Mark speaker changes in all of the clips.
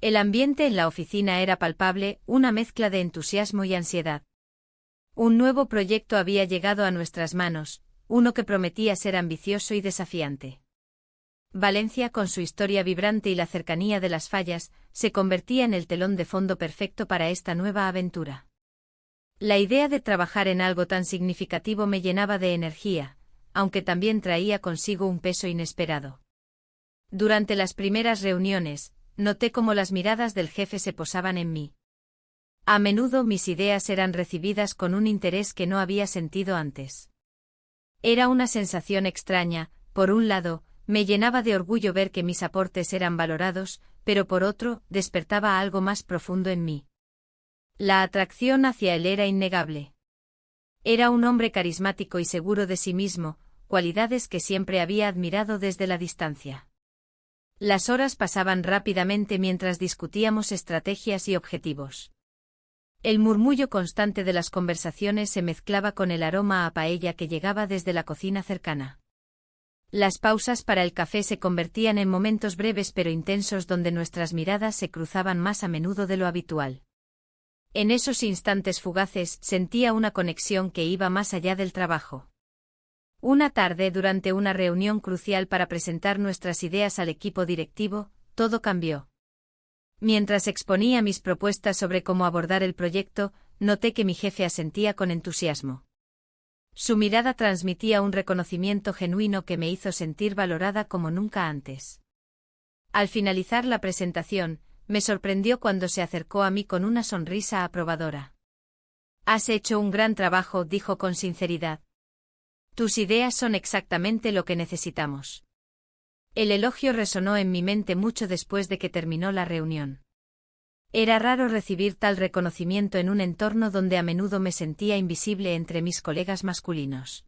Speaker 1: El ambiente en la oficina era palpable, una mezcla de entusiasmo y ansiedad. Un nuevo proyecto había llegado a nuestras manos, uno que prometía ser ambicioso y desafiante. Valencia, con su historia vibrante y la cercanía de las fallas, se convertía en el telón de fondo perfecto para esta nueva aventura. La idea de trabajar en algo tan significativo me llenaba de energía, aunque también traía consigo un peso inesperado. Durante las primeras reuniones, noté cómo las miradas del jefe se posaban en mí. A menudo mis ideas eran recibidas con un interés que no había sentido antes. Era una sensación extraña, por un lado, me llenaba de orgullo ver que mis aportes eran valorados, pero por otro, despertaba algo más profundo en mí. La atracción hacia él era innegable. Era un hombre carismático y seguro de sí mismo, cualidades que siempre había admirado desde la distancia. Las horas pasaban rápidamente mientras discutíamos estrategias y objetivos. El murmullo constante de las conversaciones se mezclaba con el aroma a paella que llegaba desde la cocina cercana. Las pausas para el café se convertían en momentos breves pero intensos donde nuestras miradas se cruzaban más a menudo de lo habitual. En esos instantes fugaces sentía una conexión que iba más allá del trabajo. Una tarde, durante una reunión crucial para presentar nuestras ideas al equipo directivo, todo cambió. Mientras exponía mis propuestas sobre cómo abordar el proyecto, noté que mi jefe asentía con entusiasmo. Su mirada transmitía un reconocimiento genuino que me hizo sentir valorada como nunca antes. Al finalizar la presentación, me sorprendió cuando se acercó a mí con una sonrisa aprobadora. «Has hecho un gran trabajo», dijo con sinceridad. «Tus ideas son exactamente lo que necesitamos». El elogio resonó en mi mente mucho después de que terminó la reunión. Era raro recibir tal reconocimiento en un entorno donde a menudo me sentía invisible entre mis colegas masculinos.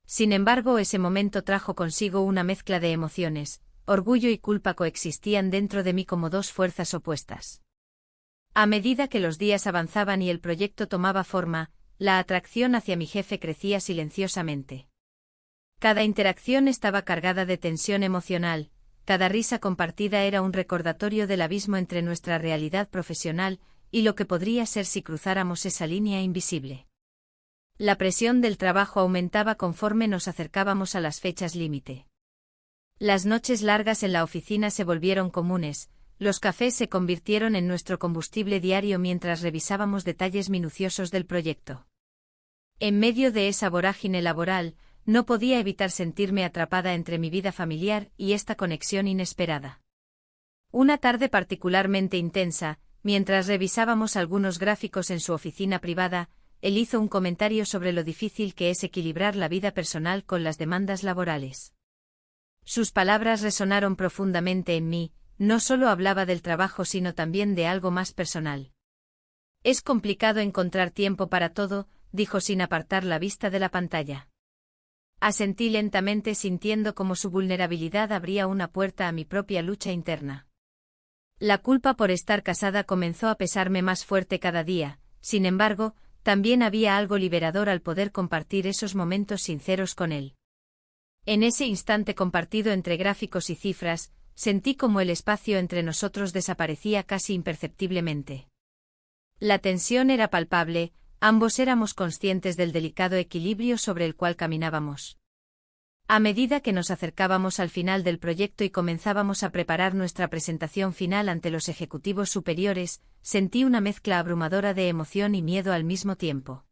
Speaker 1: Sin embargo, ese momento trajo consigo una mezcla de emociones. Orgullo y culpa coexistían dentro de mí como dos fuerzas opuestas. A medida que los días avanzaban y el proyecto tomaba forma, la atracción hacia mi jefe crecía silenciosamente. Cada interacción estaba cargada de tensión emocional, cada risa compartida era un recordatorio del abismo entre nuestra realidad profesional y lo que podría ser si cruzáramos esa línea invisible. La presión del trabajo aumentaba conforme nos acercábamos a las fechas límite. Las noches largas en la oficina se volvieron comunes, los cafés se convirtieron en nuestro combustible diario mientras revisábamos detalles minuciosos del proyecto. En medio de esa vorágine laboral, no podía evitar sentirme atrapada entre mi vida familiar y esta conexión inesperada. Una tarde particularmente intensa, mientras revisábamos algunos gráficos en su oficina privada, él hizo un comentario sobre lo difícil que es equilibrar la vida personal con las demandas laborales. Sus palabras resonaron profundamente en mí, no solo hablaba del trabajo sino también de algo más personal. «Es complicado encontrar tiempo para todo», dijo sin apartar la vista de la pantalla. Asentí lentamente sintiendo como su vulnerabilidad abría una puerta a mi propia lucha interna. La culpa por estar casada comenzó a pesarme más fuerte cada día, sin embargo, también había algo liberador al poder compartir esos momentos sinceros con él. En ese instante compartido entre gráficos y cifras, sentí como el espacio entre nosotros desaparecía casi imperceptiblemente. La tensión era palpable, ambos éramos conscientes del delicado equilibrio sobre el cual caminábamos. A medida que nos acercábamos al final del proyecto y comenzábamos a preparar nuestra presentación final ante los ejecutivos superiores, sentí una mezcla abrumadora de emoción y miedo al mismo tiempo.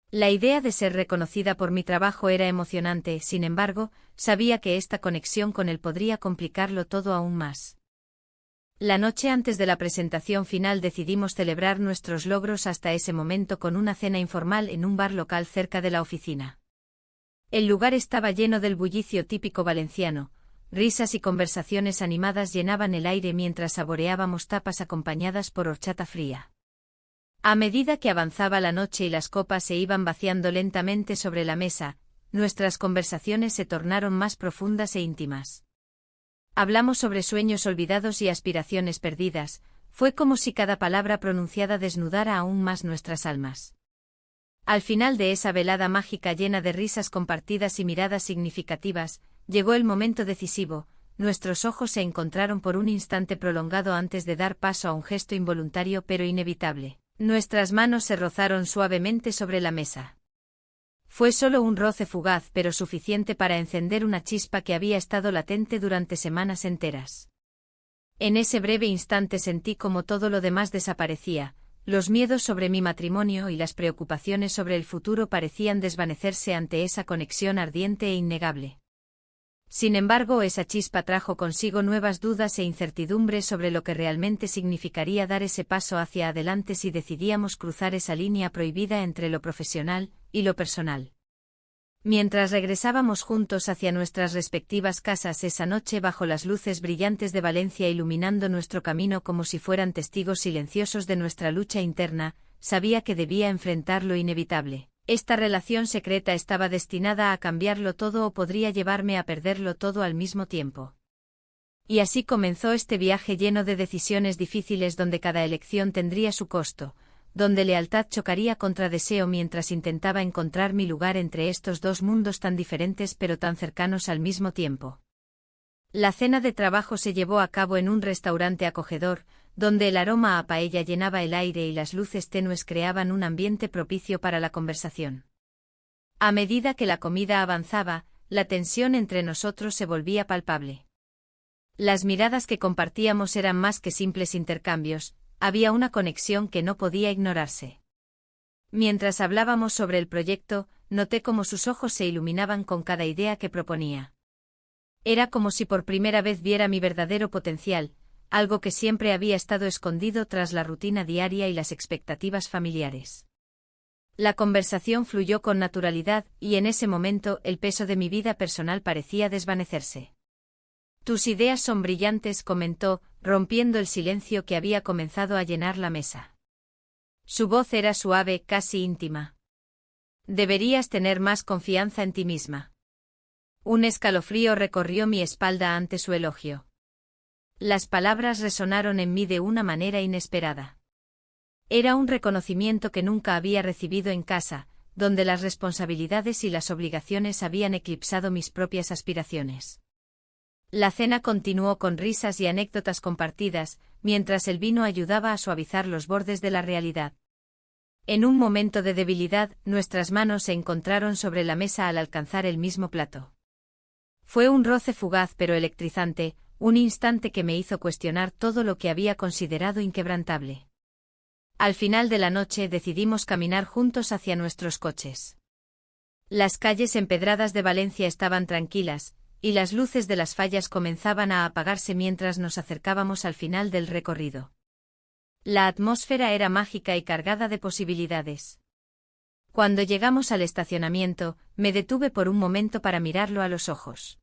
Speaker 1: La idea de ser reconocida por mi trabajo era emocionante, sin embargo, sabía que esta conexión con él podría complicarlo todo aún más. La noche antes de la presentación final decidimos celebrar nuestros logros hasta ese momento con una cena informal en un bar local cerca de la oficina. El lugar estaba lleno del bullicio típico valenciano, risas y conversaciones animadas llenaban el aire mientras saboreábamos tapas acompañadas por horchata fría. A medida que avanzaba la noche y las copas se iban vaciando lentamente sobre la mesa, nuestras conversaciones se tornaron más profundas e íntimas. Hablamos sobre sueños olvidados y aspiraciones perdidas, fue como si cada palabra pronunciada desnudara aún más nuestras almas. Al final de esa velada mágica llena de risas compartidas y miradas significativas, llegó el momento decisivo, nuestros ojos se encontraron por un instante prolongado antes de dar paso a un gesto involuntario pero inevitable. Nuestras manos se rozaron suavemente sobre la mesa. Fue solo un roce fugaz pero suficiente para encender una chispa que había estado latente durante semanas enteras. En ese breve instante sentí como todo lo demás desaparecía, los miedos sobre mi matrimonio y las preocupaciones sobre el futuro parecían desvanecerse ante esa conexión ardiente e innegable. Sin embargo, esa chispa trajo consigo nuevas dudas e incertidumbres sobre lo que realmente significaría dar ese paso hacia adelante si decidíamos cruzar esa línea prohibida entre lo profesional y lo personal. Mientras regresábamos juntos hacia nuestras respectivas casas esa noche bajo las luces brillantes de Valencia iluminando nuestro camino como si fueran testigos silenciosos de nuestra lucha interna, sabía que debía enfrentar lo inevitable. Esta relación secreta estaba destinada a cambiarlo todo o podría llevarme a perderlo todo al mismo tiempo. Y así comenzó este viaje lleno de decisiones difíciles donde cada elección tendría su costo, donde lealtad chocaría contra deseo mientras intentaba encontrar mi lugar entre estos dos mundos tan diferentes pero tan cercanos al mismo tiempo. La cena de trabajo se llevó a cabo en un restaurante acogedor, donde el aroma a paella llenaba el aire y las luces tenues creaban un ambiente propicio para la conversación. A medida que la comida avanzaba, la tensión entre nosotros se volvía palpable. Las miradas que compartíamos eran más que simples intercambios, había una conexión que no podía ignorarse. Mientras hablábamos sobre el proyecto, noté cómo sus ojos se iluminaban con cada idea que proponía. Era como si por primera vez viera mi verdadero potencial, algo que siempre había estado escondido tras la rutina diaria y las expectativas familiares. La conversación fluyó con naturalidad y en ese momento el peso de mi vida personal parecía desvanecerse. Tus ideas son brillantes, comentó, rompiendo el silencio que había comenzado a llenar la mesa. Su voz era suave, casi íntima. Deberías tener más confianza en ti misma. Un escalofrío recorrió mi espalda ante su elogio. Las palabras resonaron en mí de una manera inesperada. Era un reconocimiento que nunca había recibido en casa, donde las responsabilidades y las obligaciones habían eclipsado mis propias aspiraciones. La cena continuó con risas y anécdotas compartidas, mientras el vino ayudaba a suavizar los bordes de la realidad. En un momento de debilidad, nuestras manos se encontraron sobre la mesa al alcanzar el mismo plato. Fue un roce fugaz pero electrizante, un instante que me hizo cuestionar todo lo que había considerado inquebrantable. Al final de la noche decidimos caminar juntos hacia nuestros coches. Las calles empedradas de Valencia estaban tranquilas, y las luces de las fallas comenzaban a apagarse mientras nos acercábamos al final del recorrido. La atmósfera era mágica y cargada de posibilidades. Cuando llegamos al estacionamiento, me detuve por un momento para mirarlo a los ojos.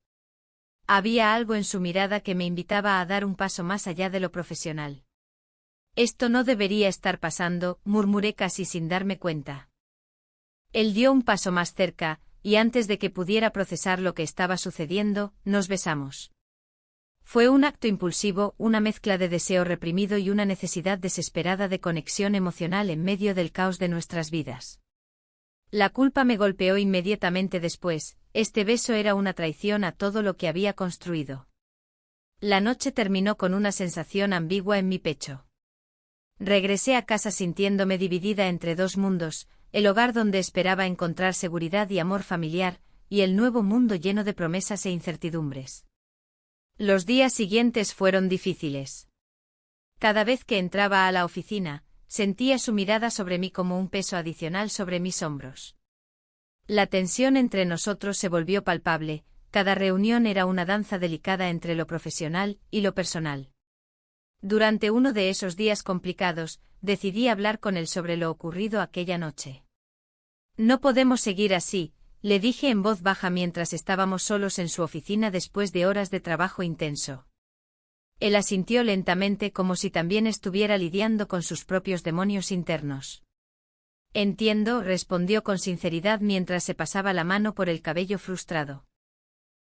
Speaker 1: Había algo en su mirada que me invitaba a dar un paso más allá de lo profesional. Esto no debería estar pasando, murmuré casi sin darme cuenta. Él dio un paso más cerca, y antes de que pudiera procesar lo que estaba sucediendo, nos besamos. Fue un acto impulsivo, una mezcla de deseo reprimido y una necesidad desesperada de conexión emocional en medio del caos de nuestras vidas. La culpa me golpeó inmediatamente después, este beso era una traición a todo lo que había construido. La noche terminó con una sensación ambigua en mi pecho. Regresé a casa sintiéndome dividida entre dos mundos, el hogar donde esperaba encontrar seguridad y amor familiar, y el nuevo mundo lleno de promesas e incertidumbres. Los días siguientes fueron difíciles. Cada vez que entraba a la oficina, sentía su mirada sobre mí como un peso adicional sobre mis hombros. La tensión entre nosotros se volvió palpable, cada reunión era una danza delicada entre lo profesional y lo personal. Durante uno de esos días complicados, decidí hablar con él sobre lo ocurrido aquella noche. No podemos seguir así, le dije en voz baja mientras estábamos solos en su oficina después de horas de trabajo intenso. Él asintió lentamente como si también estuviera lidiando con sus propios demonios internos. Entiendo, respondió con sinceridad mientras se pasaba la mano por el cabello frustrado.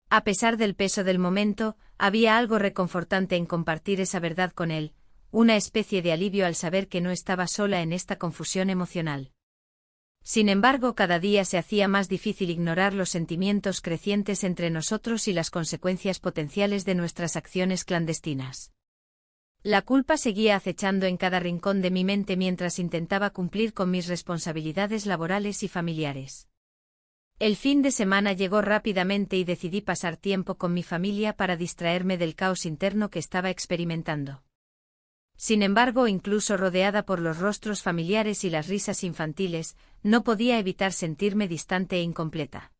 Speaker 1: A pesar del peso del momento, había algo reconfortante en compartir esa verdad con él, una especie de alivio al saber que no estaba sola en esta confusión emocional. Sin embargo, cada día se hacía más difícil ignorar los sentimientos crecientes entre nosotros y las consecuencias potenciales de nuestras acciones clandestinas. La culpa seguía acechando en cada rincón de mi mente mientras intentaba cumplir con mis responsabilidades laborales y familiares. El fin de semana llegó rápidamente y decidí pasar tiempo con mi familia para distraerme del caos interno que estaba experimentando. Sin embargo, incluso rodeada por los rostros familiares y las risas infantiles, no podía evitar sentirme distante e incompleta.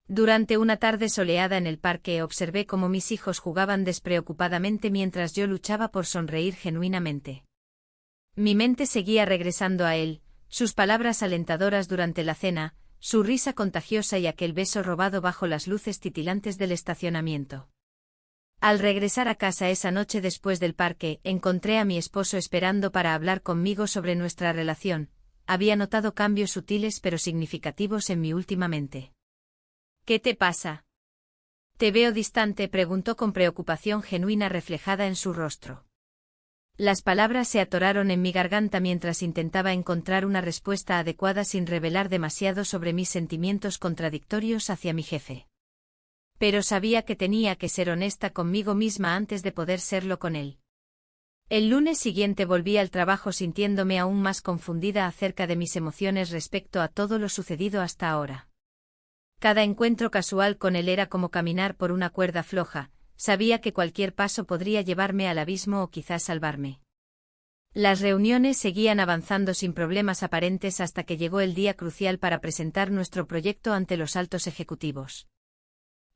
Speaker 1: Durante una tarde soleada en el parque observé cómo mis hijos jugaban despreocupadamente mientras yo luchaba por sonreír genuinamente. Mi mente seguía regresando a él, sus palabras alentadoras durante la cena, su risa contagiosa y aquel beso robado bajo las luces titilantes del estacionamiento. Al regresar a casa esa noche después del parque, encontré a mi esposo esperando para hablar conmigo sobre nuestra relación. Había notado cambios sutiles pero significativos en mí últimamente. ¿Qué te pasa? Te veo distante, preguntó con preocupación genuina reflejada en su rostro. Las palabras se atoraron en mi garganta mientras intentaba encontrar una respuesta adecuada sin revelar demasiado sobre mis sentimientos contradictorios hacia mi jefe. Pero sabía que tenía que ser honesta conmigo misma antes de poder serlo con él. El lunes siguiente volví al trabajo sintiéndome aún más confundida acerca de mis emociones respecto a todo lo sucedido hasta ahora. Cada encuentro casual con él era como caminar por una cuerda floja, sabía que cualquier paso podría llevarme al abismo o quizás salvarme. Las reuniones seguían avanzando sin problemas aparentes hasta que llegó el día crucial para presentar nuestro proyecto ante los altos ejecutivos.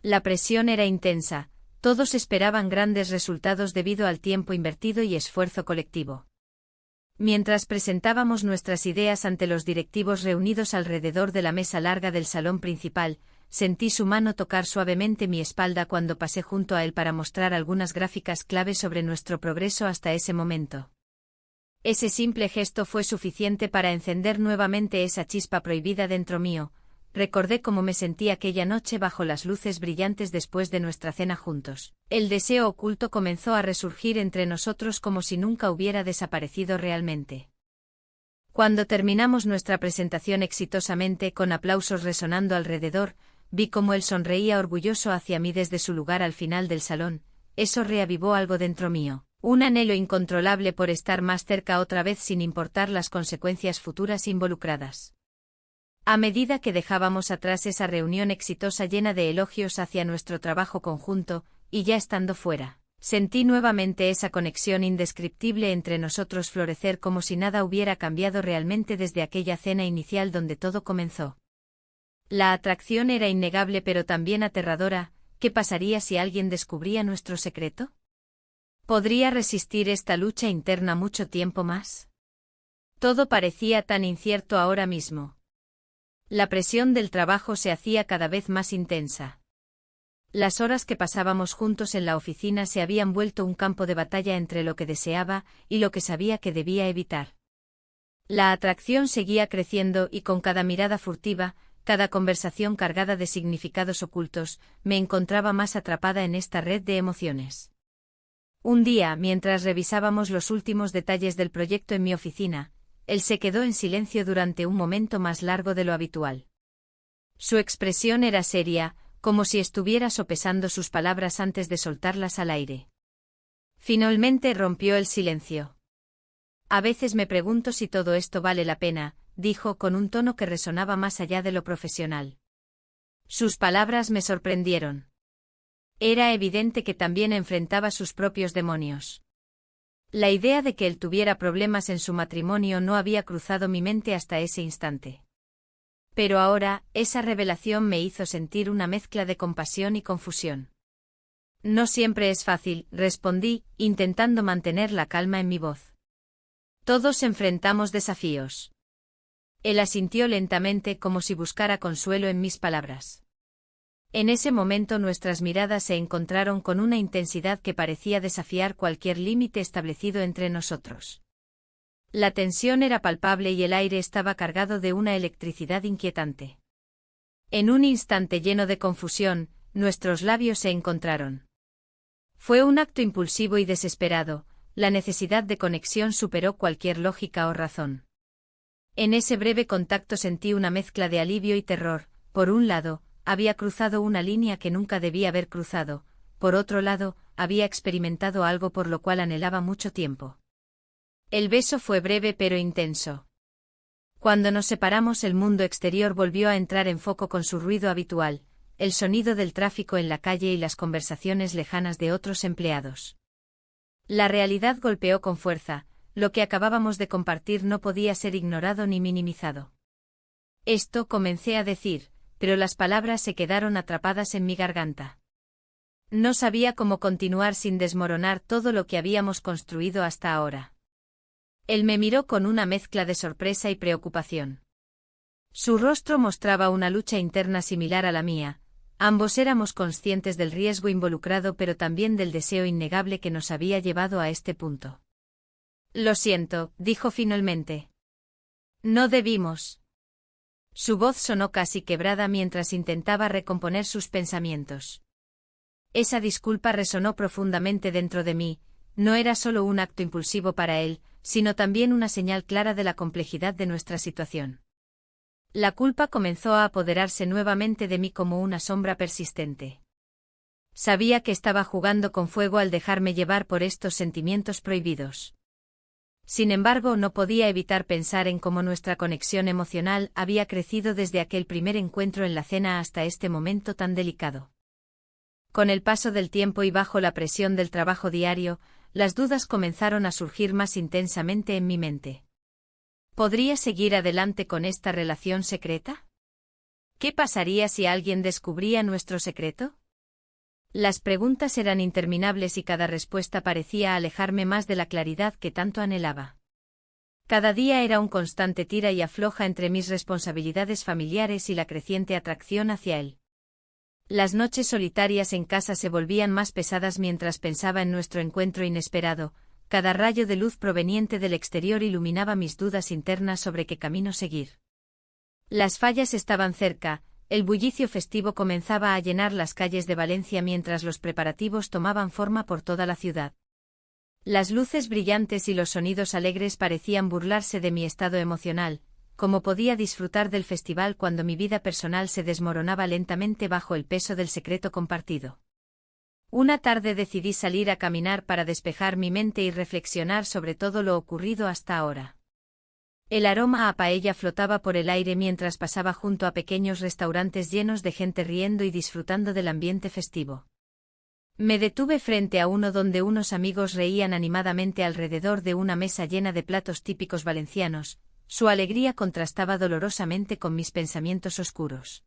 Speaker 1: La presión era intensa, todos esperaban grandes resultados debido al tiempo invertido y esfuerzo colectivo. Mientras presentábamos nuestras ideas ante los directivos reunidos alrededor de la mesa larga del salón principal, sentí su mano tocar suavemente mi espalda cuando pasé junto a él para mostrar algunas gráficas clave sobre nuestro progreso hasta ese momento. Ese simple gesto fue suficiente para encender nuevamente esa chispa prohibida dentro mío. Recordé cómo me sentí aquella noche bajo las luces brillantes después de nuestra cena juntos. El deseo oculto comenzó a resurgir entre nosotros como si nunca hubiera desaparecido realmente. Cuando terminamos nuestra presentación exitosamente con aplausos resonando alrededor, vi cómo él sonreía orgulloso hacia mí desde su lugar al final del salón. Eso reavivó algo dentro mío, un anhelo incontrolable por estar más cerca otra vez sin importar las consecuencias futuras involucradas. A medida que dejábamos atrás esa reunión exitosa llena de elogios hacia nuestro trabajo conjunto, y ya estando fuera, sentí nuevamente esa conexión indescriptible entre nosotros florecer como si nada hubiera cambiado realmente desde aquella cena inicial donde todo comenzó. La atracción era innegable pero también aterradora. ¿Qué pasaría si alguien descubría nuestro secreto? ¿Podría resistir esta lucha interna mucho tiempo más? Todo parecía tan incierto ahora mismo. La presión del trabajo se hacía cada vez más intensa. Las horas que pasábamos juntos en la oficina se habían vuelto un campo de batalla entre lo que deseaba y lo que sabía que debía evitar. La atracción seguía creciendo y con cada mirada furtiva, cada conversación cargada de significados ocultos, me encontraba más atrapada en esta red de emociones. Un día, mientras revisábamos los últimos detalles del proyecto en mi oficina, él se quedó en silencio durante un momento más largo de lo habitual. Su expresión era seria, como si estuviera sopesando sus palabras antes de soltarlas al aire. Finalmente rompió el silencio. A veces me pregunto si todo esto vale la pena, dijo con un tono que resonaba más allá de lo profesional. Sus palabras me sorprendieron. Era evidente que también enfrentaba sus propios demonios. La idea de que él tuviera problemas en su matrimonio no había cruzado mi mente hasta ese instante. Pero ahora, esa revelación me hizo sentir una mezcla de compasión y confusión. No siempre es fácil, respondí, intentando mantener la calma en mi voz. Todos enfrentamos desafíos. Él asintió lentamente como si buscara consuelo en mis palabras. En ese momento nuestras miradas se encontraron con una intensidad que parecía desafiar cualquier límite establecido entre nosotros. La tensión era palpable y el aire estaba cargado de una electricidad inquietante. En un instante lleno de confusión, nuestros labios se encontraron. Fue un acto impulsivo y desesperado, la necesidad de conexión superó cualquier lógica o razón. En ese breve contacto sentí una mezcla de alivio y terror. Por un lado, había cruzado una línea que nunca debía haber cruzado. Por otro lado, había experimentado algo por lo cual anhelaba mucho tiempo. El beso fue breve pero intenso. Cuando nos separamos, el mundo exterior volvió a entrar en foco con su ruido habitual, el sonido del tráfico en la calle y las conversaciones lejanas de otros empleados. La realidad golpeó con fuerza. Lo que acabábamos de compartir no podía ser ignorado ni minimizado. Esto comencé a decir, pero las palabras se quedaron atrapadas en mi garganta. No sabía cómo continuar sin desmoronar todo lo que habíamos construido hasta ahora. Él me miró con una mezcla de sorpresa y preocupación. Su rostro mostraba una lucha interna similar a la mía. Ambos éramos conscientes del riesgo involucrado, pero también del deseo innegable que nos había llevado a este punto. Lo siento, dijo finalmente. No debimos. Su voz sonó casi quebrada mientras intentaba recomponer sus pensamientos. Esa disculpa resonó profundamente dentro de mí. No era solo un acto impulsivo para él, sino también una señal clara de la complejidad de nuestra situación. La culpa comenzó a apoderarse nuevamente de mí como una sombra persistente. Sabía que estaba jugando con fuego al dejarme llevar por estos sentimientos prohibidos. Sin embargo, no podía evitar pensar en cómo nuestra conexión emocional había crecido desde aquel primer encuentro en la cena hasta este momento tan delicado. Con el paso del tiempo y bajo la presión del trabajo diario, las dudas comenzaron a surgir más intensamente en mi mente. ¿Podría seguir adelante con esta relación secreta? ¿Qué pasaría si alguien descubría nuestro secreto? Las preguntas eran interminables y cada respuesta parecía alejarme más de la claridad que tanto anhelaba. Cada día era un constante tira y afloja entre mis responsabilidades familiares y la creciente atracción hacia él. Las noches solitarias en casa se volvían más pesadas mientras pensaba en nuestro encuentro inesperado. Cada rayo de luz proveniente del exterior iluminaba mis dudas internas sobre qué camino seguir. Las fallas estaban cerca. El bullicio festivo comenzaba a llenar las calles de Valencia mientras los preparativos tomaban forma por toda la ciudad. Las luces brillantes y los sonidos alegres parecían burlarse de mi estado emocional. ¿Cómo podía disfrutar del festival cuando mi vida personal se desmoronaba lentamente bajo el peso del secreto compartido? Una tarde decidí salir a caminar para despejar mi mente y reflexionar sobre todo lo ocurrido hasta ahora. El aroma a paella flotaba por el aire mientras pasaba junto a pequeños restaurantes llenos de gente riendo y disfrutando del ambiente festivo. Me detuve frente a uno donde unos amigos reían animadamente alrededor de una mesa llena de platos típicos valencianos. Su alegría contrastaba dolorosamente con mis pensamientos oscuros.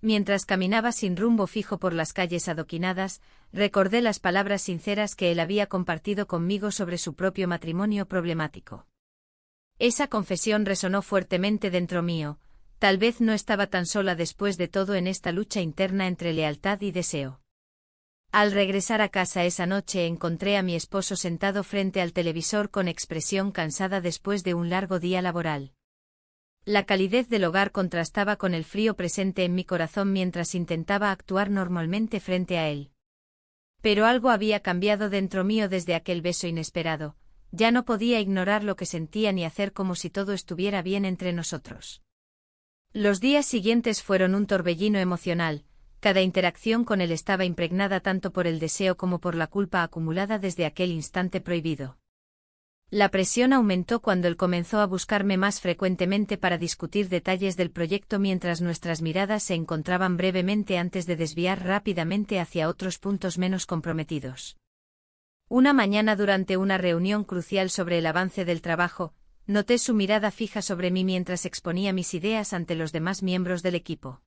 Speaker 1: Mientras caminaba sin rumbo fijo por las calles adoquinadas, recordé las palabras sinceras que él había compartido conmigo sobre su propio matrimonio problemático. Esa confesión resonó fuertemente dentro mío. Tal vez no estaba tan sola después de todo en esta lucha interna entre lealtad y deseo. Al regresar a casa esa noche encontré a mi esposo sentado frente al televisor con expresión cansada después de un largo día laboral. La calidez del hogar contrastaba con el frío presente en mi corazón mientras intentaba actuar normalmente frente a él. Pero algo había cambiado dentro mío desde aquel beso inesperado. Ya no podía ignorar lo que sentía ni hacer como si todo estuviera bien entre nosotros. Los días siguientes fueron un torbellino emocional. Cada interacción con él estaba impregnada tanto por el deseo como por la culpa acumulada desde aquel instante prohibido. La presión aumentó cuando él comenzó a buscarme más frecuentemente para discutir detalles del proyecto mientras nuestras miradas se encontraban brevemente antes de desviar rápidamente hacia otros puntos menos comprometidos. Una mañana durante una reunión crucial sobre el avance del trabajo, noté su mirada fija sobre mí mientras exponía mis ideas ante los demás miembros del equipo.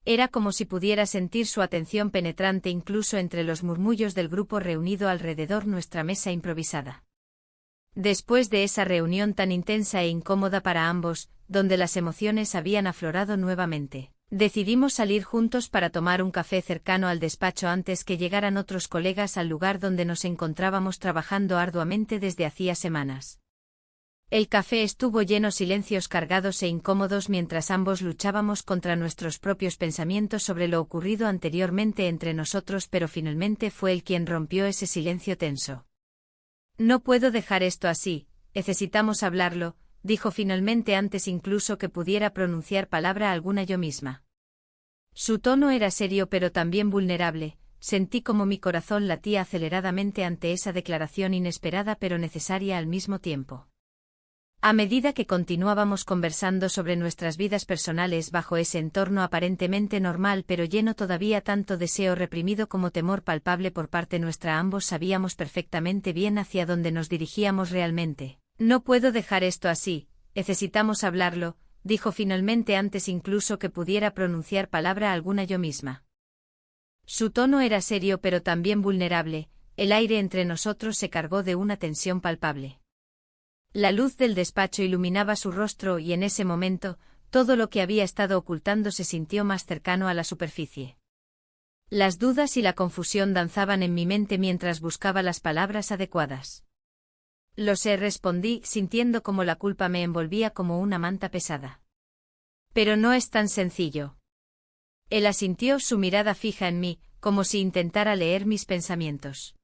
Speaker 1: Era como si pudiera sentir su atención penetrante incluso entre los murmullos del grupo reunido alrededor nuestra mesa improvisada. Después de esa reunión tan intensa e incómoda para ambos, donde las emociones habían aflorado nuevamente, decidimos salir juntos para tomar un café cercano al despacho antes que llegaran otros colegas al lugar donde nos encontrábamos trabajando arduamente desde hacía semanas. El café estuvo lleno silencios cargados e incómodos mientras ambos luchábamos contra nuestros propios pensamientos sobre lo ocurrido anteriormente entre nosotros, pero finalmente fue él quien rompió ese silencio tenso. No puedo dejar esto así, necesitamos hablarlo, dijo finalmente antes incluso que pudiera pronunciar palabra alguna yo misma. Su tono era serio pero también vulnerable. Sentí como mi corazón latía aceleradamente ante esa declaración inesperada pero necesaria al mismo tiempo. A medida que continuábamos conversando sobre nuestras vidas personales bajo ese entorno aparentemente normal pero lleno todavía tanto deseo reprimido como temor palpable por parte nuestra, ambos sabíamos perfectamente bien hacia dónde nos dirigíamos realmente. No puedo dejar esto así, necesitamos hablarlo, dijo finalmente antes incluso que pudiera pronunciar palabra alguna yo misma. Su tono era serio pero también vulnerable, el aire entre nosotros se cargó de una tensión palpable. La luz del despacho iluminaba su rostro y en ese momento, todo lo que había estado ocultando se sintió más cercano a la superficie. Las dudas y la confusión danzaban en mi mente mientras buscaba las palabras adecuadas. Lo sé, respondí, sintiendo como la culpa me envolvía como una manta pesada. Pero no es tan sencillo. Él asintió, su mirada fija en mí, como si intentara leer mis pensamientos.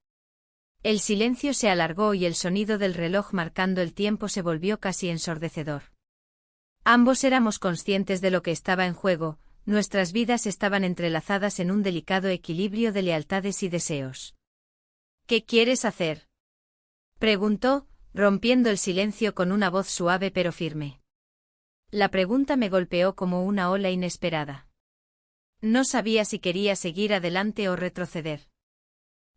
Speaker 1: El silencio se alargó y el sonido del reloj marcando el tiempo se volvió casi ensordecedor. Ambos éramos conscientes de lo que estaba en juego, nuestras vidas estaban entrelazadas en un delicado equilibrio de lealtades y deseos. ¿Qué quieres hacer?, preguntó, rompiendo el silencio con una voz suave pero firme. La pregunta me golpeó como una ola inesperada. No sabía si quería seguir adelante o retroceder.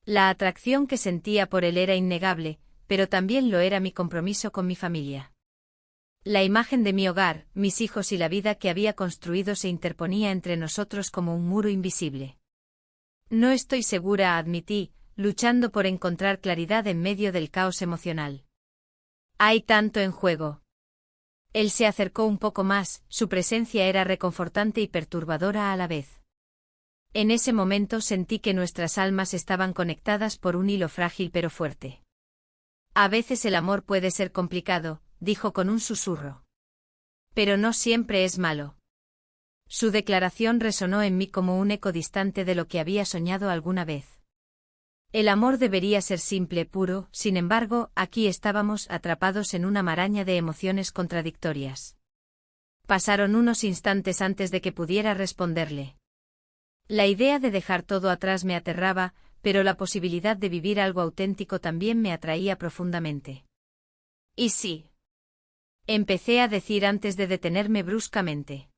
Speaker 1: La atracción que sentía por él era innegable, pero también lo era mi compromiso con mi familia. La imagen de mi hogar, mis hijos y la vida que había construido se interponía entre nosotros como un muro invisible. No estoy segura, admití, luchando por encontrar claridad en medio del caos emocional. Hay tanto en juego. Él se acercó un poco más, su presencia era reconfortante y perturbadora a la vez. En ese momento sentí que nuestras almas estaban conectadas por un hilo frágil pero fuerte. A veces el amor puede ser complicado, dijo con un susurro. Pero no siempre es malo. Su declaración resonó en mí como un eco distante de lo que había soñado alguna vez. El amor debería ser simple, puro, sin embargo, aquí estábamos atrapados en una maraña de emociones contradictorias. Pasaron unos instantes antes de que pudiera responderle. La idea de dejar todo atrás me aterraba, pero la posibilidad de vivir algo auténtico también me atraía profundamente. ¿Y sí? Empecé a decir antes de detenerme bruscamente.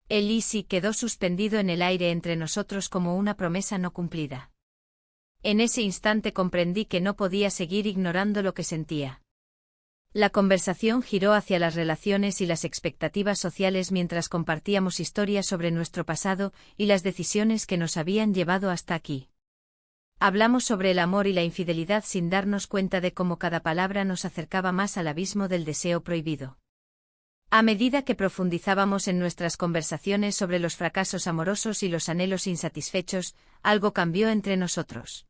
Speaker 1: El y sí quedó suspendido en el aire entre nosotros como una promesa no cumplida. En ese instante comprendí que no podía seguir ignorando lo que sentía. La conversación giró hacia las relaciones y las expectativas sociales mientras compartíamos historias sobre nuestro pasado y las decisiones que nos habían llevado hasta aquí. Hablamos sobre el amor y la infidelidad sin darnos cuenta de cómo cada palabra nos acercaba más al abismo del deseo prohibido. A medida que profundizábamos en nuestras conversaciones sobre los fracasos amorosos y los anhelos insatisfechos, algo cambió entre nosotros.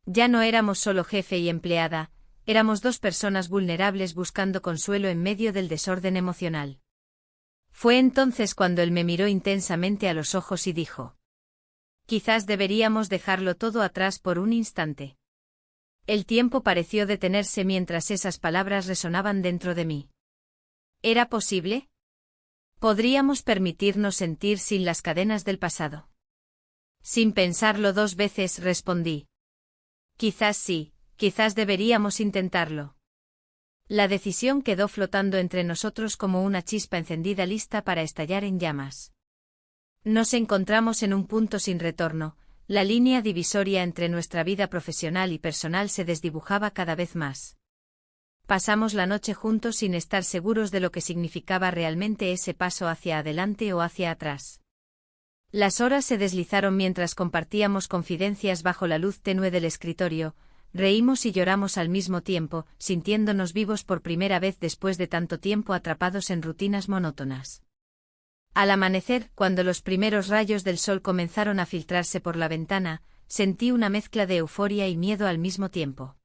Speaker 1: Ya no éramos solo jefe y empleada, éramos dos personas vulnerables buscando consuelo en medio del desorden emocional. Fue entonces cuando él me miró intensamente a los ojos y dijo: quizás deberíamos dejarlo todo atrás por un instante. El tiempo pareció detenerse mientras esas palabras resonaban dentro de mí. ¿Era posible? ¿Podríamos permitirnos sentir sin las cadenas del pasado? Sin pensarlo dos veces respondí. Quizás sí, quizás deberíamos intentarlo. La decisión quedó flotando entre nosotros como una chispa encendida lista para estallar en llamas. Nos encontramos en un punto sin retorno, la línea divisoria entre nuestra vida profesional y personal se desdibujaba cada vez más. Pasamos la noche juntos sin estar seguros de lo que significaba realmente ese paso hacia adelante o hacia atrás. Las horas se deslizaron mientras compartíamos confidencias bajo la luz tenue del escritorio, reímos y lloramos al mismo tiempo, sintiéndonos vivos por primera vez después de tanto tiempo atrapados en rutinas monótonas. Al amanecer, cuando los primeros rayos del sol comenzaron a filtrarse por la ventana, sentí una mezcla de euforia y miedo al mismo tiempo.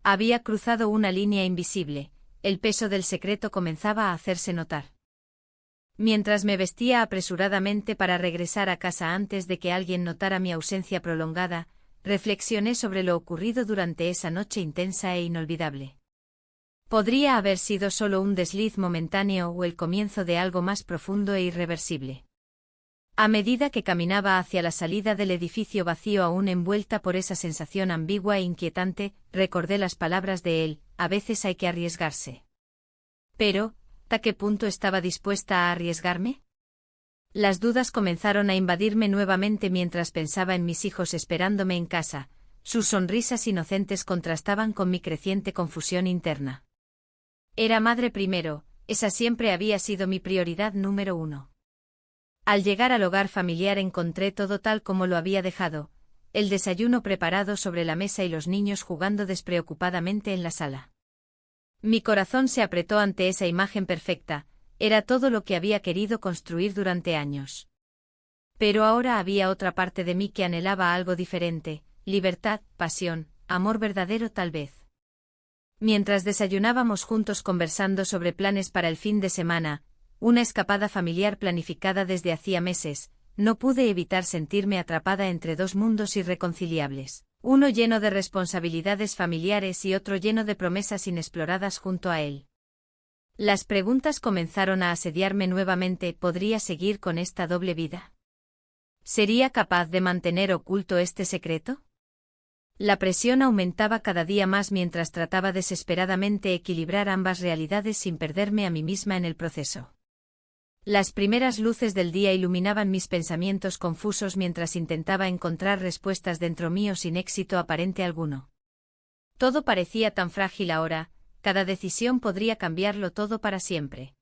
Speaker 1: Había cruzado una línea invisible, el peso del secreto comenzaba a hacerse notar. Mientras me vestía apresuradamente para regresar a casa antes de que alguien notara mi ausencia prolongada, reflexioné sobre lo ocurrido durante esa noche intensa e inolvidable. Podría haber sido solo un desliz momentáneo o el comienzo de algo más profundo e irreversible. A medida que caminaba hacia la salida del edificio vacío aún envuelta por esa sensación ambigua e inquietante, recordé las palabras de él: a veces hay que arriesgarse. Pero, ¿hasta qué punto estaba dispuesta a arriesgarme? Las dudas comenzaron a invadirme nuevamente mientras pensaba en mis hijos esperándome en casa. Sus sonrisas inocentes contrastaban con mi creciente confusión interna. Era madre primero, esa siempre había sido mi prioridad número 1. Al llegar al hogar familiar encontré todo tal como lo había dejado: el desayuno preparado sobre la mesa y los niños jugando despreocupadamente en la sala. Mi corazón se apretó ante esa imagen perfecta. Era todo lo que había querido construir durante años. Pero ahora había otra parte de mí que anhelaba algo diferente: libertad, pasión, amor verdadero tal vez. Mientras desayunábamos juntos conversando sobre planes para el fin de semana, una escapada familiar planificada desde hacía meses, no pude evitar sentirme atrapada entre dos mundos irreconciliables, uno lleno de responsabilidades familiares y otro lleno de promesas inexploradas junto a él. Las preguntas comenzaron a asediarme nuevamente: ¿podría seguir con esta doble vida? ¿Sería capaz de mantener oculto este secreto? La presión aumentaba cada día más mientras trataba desesperadamente equilibrar ambas realidades sin perderme a mí misma en el proceso. Las primeras luces del día iluminaban mis pensamientos confusos mientras intentaba encontrar respuestas dentro mío sin éxito aparente alguno. Todo parecía tan frágil ahora. Cada decisión podría cambiarlo todo para siempre.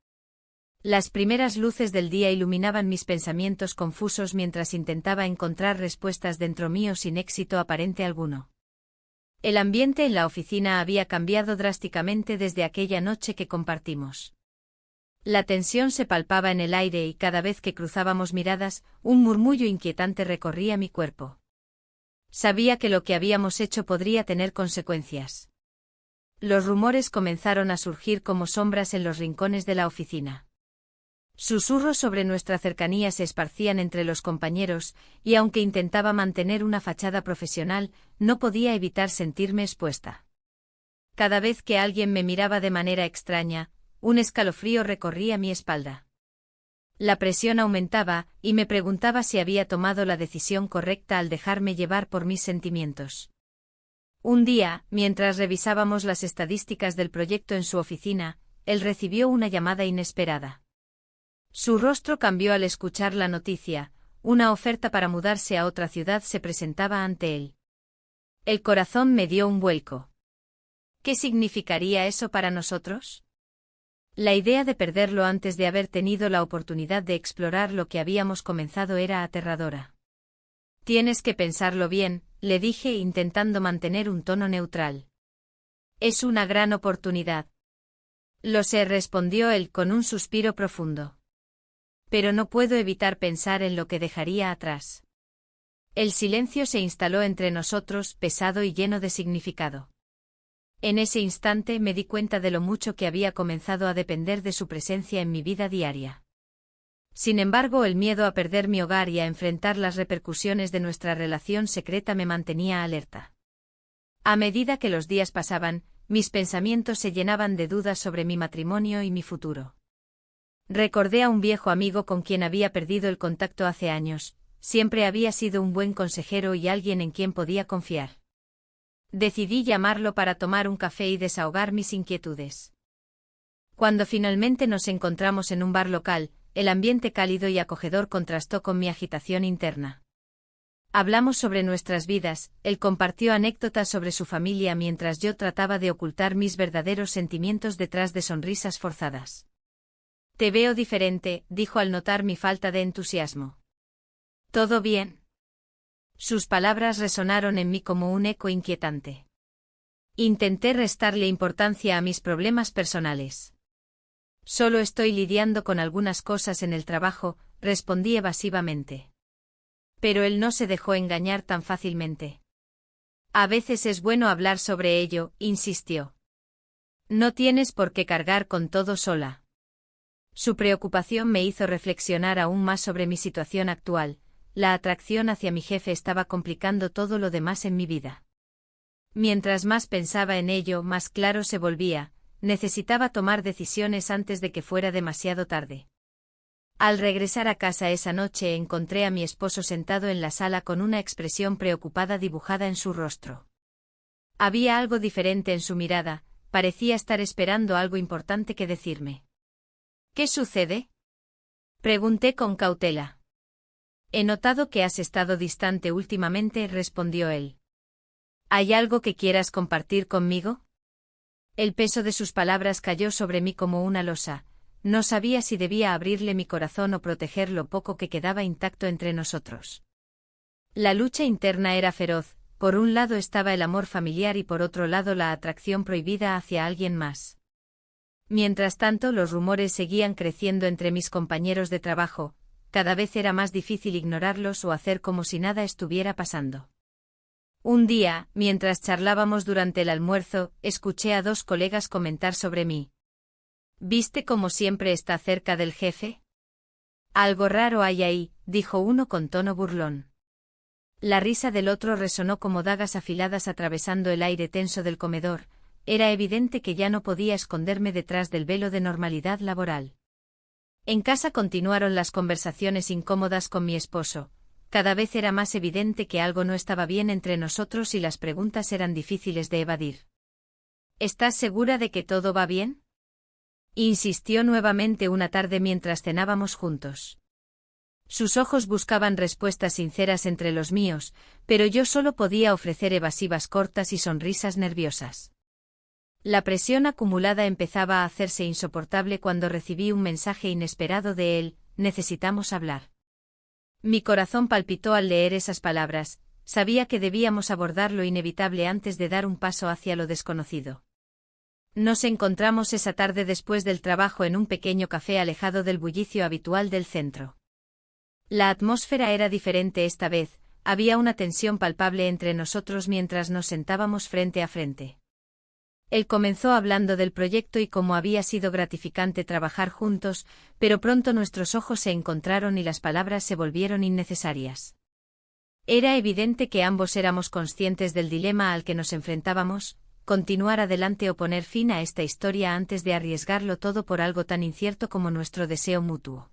Speaker 1: Las primeras luces del día iluminaban mis pensamientos confusos mientras intentaba encontrar respuestas dentro mío sin éxito aparente alguno. El ambiente en la oficina había cambiado drásticamente desde aquella noche que compartimos. La tensión se palpaba en el aire y cada vez que cruzábamos miradas, un murmullo inquietante recorría mi cuerpo. Sabía que lo que habíamos hecho podría tener consecuencias. Los rumores comenzaron a surgir como sombras en los rincones de la oficina. Susurros sobre nuestra cercanía se esparcían entre los compañeros, y aunque intentaba mantener una fachada profesional, no podía evitar sentirme expuesta. Cada vez que alguien me miraba de manera extraña, un escalofrío recorría mi espalda. La presión aumentaba, y me preguntaba si había tomado la decisión correcta al dejarme llevar por mis sentimientos. Un día, mientras revisábamos las estadísticas del proyecto en su oficina, él recibió una llamada inesperada. Su rostro cambió al escuchar la noticia: una oferta para mudarse a otra ciudad se presentaba ante él. El corazón me dio un vuelco. ¿Qué significaría eso para nosotros? La idea de perderlo antes de haber tenido la oportunidad de explorar lo que habíamos comenzado era aterradora. Tienes que pensarlo bien, le dije intentando mantener un tono neutral. Es una gran oportunidad. Lo sé, respondió él con un suspiro profundo. Pero no puedo evitar pensar en lo que dejaría atrás. El silencio se instaló entre nosotros, pesado y lleno de significado. En ese instante me di cuenta de lo mucho que había comenzado a depender de su presencia en mi vida diaria. Sin embargo, el miedo a perder mi hogar y a enfrentar las repercusiones de nuestra relación secreta me mantenía alerta. A medida que los días pasaban, mis pensamientos se llenaban de dudas sobre mi matrimonio y mi futuro. Recordé a un viejo amigo con quien había perdido el contacto hace años. Siempre había sido un buen consejero y alguien en quien podía confiar. Decidí llamarlo para tomar un café y desahogar mis inquietudes. Cuando finalmente nos encontramos en un bar local, el ambiente cálido y acogedor contrastó con mi agitación interna. Hablamos sobre nuestras vidas, él compartió anécdotas sobre su familia mientras yo trataba de ocultar mis verdaderos sentimientos detrás de sonrisas forzadas. Te veo diferente, dijo al notar mi falta de entusiasmo. ¿Todo bien? Sus palabras resonaron en mí como un eco inquietante. Intenté restarle importancia a mis problemas personales. Solo estoy lidiando con algunas cosas en el trabajo, respondí evasivamente. Pero él no se dejó engañar tan fácilmente. A veces es bueno hablar sobre ello, insistió. No tienes por qué cargar con todo sola. Su preocupación me hizo reflexionar aún más sobre mi situación actual. La atracción hacia mi jefe estaba complicando todo lo demás en mi vida. Mientras más pensaba en ello, más claro se volvía: necesitaba tomar decisiones antes de que fuera demasiado tarde. Al regresar a casa esa noche encontré a mi esposo sentado en la sala con una expresión preocupada dibujada en su rostro. Había algo diferente en su mirada, parecía estar esperando algo importante que decirme. ¿Qué sucede? Pregunté con cautela. He notado que has estado distante últimamente, respondió él. ¿Hay algo que quieras compartir conmigo? El peso de sus palabras cayó sobre mí como una losa. No sabía si debía abrirle mi corazón o proteger lo poco que quedaba intacto entre nosotros. La lucha interna era feroz, por un lado estaba el amor familiar y por otro lado la atracción prohibida hacia alguien más. Mientras tanto, los rumores seguían creciendo entre mis compañeros de trabajo, cada vez era más difícil ignorarlos o hacer como si nada estuviera pasando. Un día, mientras charlábamos durante el almuerzo, escuché a 2 colegas comentar sobre mí. ¿Viste cómo siempre está cerca del jefe? Algo raro hay ahí, dijo uno con tono burlón. La risa del otro resonó como dagas afiladas atravesando el aire tenso del comedor. Era evidente que ya no podía esconderme detrás del velo de normalidad laboral. En casa continuaron las conversaciones incómodas con mi esposo. Cada vez era más evidente que algo no estaba bien entre nosotros y las preguntas eran difíciles de evadir. ¿Estás segura de que todo va bien? Insistió nuevamente una tarde mientras cenábamos juntos. Sus ojos buscaban respuestas sinceras entre los míos, pero yo solo podía ofrecer evasivas cortas y sonrisas nerviosas. La presión acumulada empezaba a hacerse insoportable cuando recibí un mensaje inesperado de él: necesitamos hablar. Mi corazón palpitó al leer esas palabras, sabía que debíamos abordar lo inevitable antes de dar un paso hacia lo desconocido. Nos encontramos esa tarde después del trabajo en un pequeño café alejado del bullicio habitual del centro. La atmósfera era diferente esta vez, había una tensión palpable entre nosotros mientras nos sentábamos frente a frente. Él comenzó hablando del proyecto y cómo había sido gratificante trabajar juntos, pero pronto nuestros ojos se encontraron y las palabras se volvieron innecesarias. Era evidente que ambos éramos conscientes del dilema al que nos enfrentábamos: continuar adelante o poner fin a esta historia antes de arriesgarlo todo por algo tan incierto como nuestro deseo mutuo.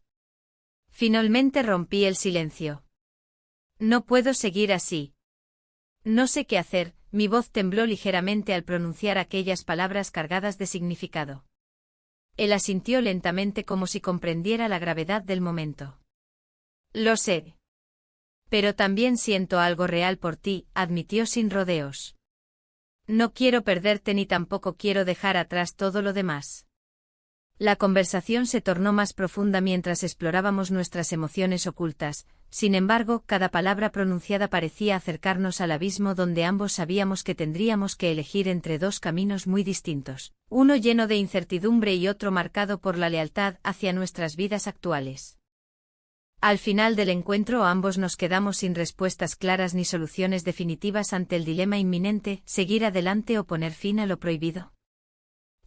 Speaker 1: Finalmente rompí el silencio. No puedo seguir así. No sé qué hacer. Mi voz tembló ligeramente al pronunciar aquellas palabras cargadas de significado. Él asintió lentamente como si comprendiera la gravedad del momento. Lo sé. Pero también siento algo real por ti, admitió sin rodeos. No quiero perderte ni tampoco quiero dejar atrás todo lo demás. La conversación se tornó más profunda mientras explorábamos nuestras emociones ocultas. Sin embargo, cada palabra pronunciada parecía acercarnos al abismo donde ambos sabíamos que tendríamos que elegir entre 2 caminos muy distintos, uno lleno de incertidumbre y otro marcado por la lealtad hacia nuestras vidas actuales. Al final del encuentro ambos nos quedamos sin respuestas claras ni soluciones definitivas ante el dilema inminente: seguir adelante o poner fin a lo prohibido.